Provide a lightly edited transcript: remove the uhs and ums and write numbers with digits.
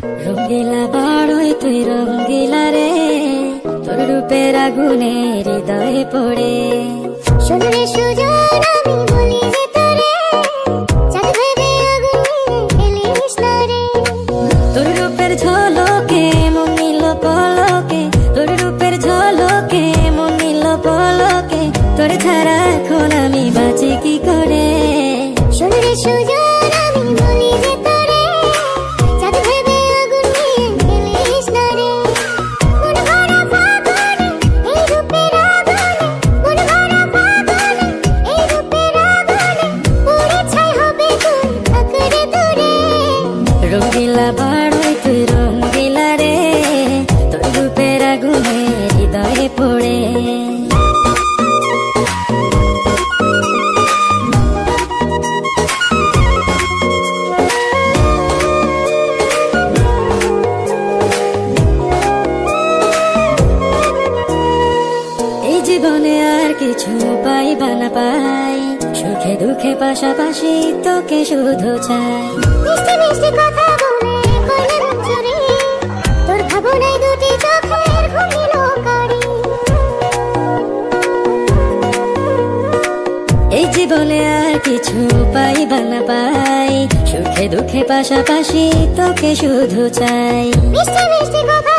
রঙ্গিলা বাড়ই তুই রঙ্গিলা রে, তোর রূপের আগুনে হৃদয়ে পড়ে। শোন রে সুজন আমি বলি যে তোরে, চাঁদ ভেবে আগুন নিয়ে খেলিস না রে। তোর রূপের ঝলকে মন নিল পলকে, তোর রূপের ঝলকে মন নিল পলকে, তোর ছাড়া এখন আমি বাঁচি কি করে। শোন রে সুজন আমি বলি যে তোরে, চাঁদ ভেবে আগুন নিয়ে খেলিস না রে। মন ভরা ফাগুনে এই রূপের আগুনে, মন ভরা ফাগুনে এই রূপের আগুনে, পুড়ে ছাই হবে তুই থাক রে দূরে। রঙ্গিলা বাড়ই তুই রঙ্গিলা রে, তোর রূপের আগুনে হৃদয়ে পড়ে। এই জীবনে আর কিছু পাইবা না পাই, সুখে দুঃখে পাশাপাশি তোকে শুধু চাই। মিষ্টি মিষ্টি কথা বলে কইলে মন চুরি, তোর ভাবনায় দুটি চোখের ঘুম নিল কারি। এই জীবনে আর কিছু পাইবা না পাই, সুখে দুঃখে পাশাপাশি তোকে শুধু চাই। মিষ্টি মিষ্টি কথা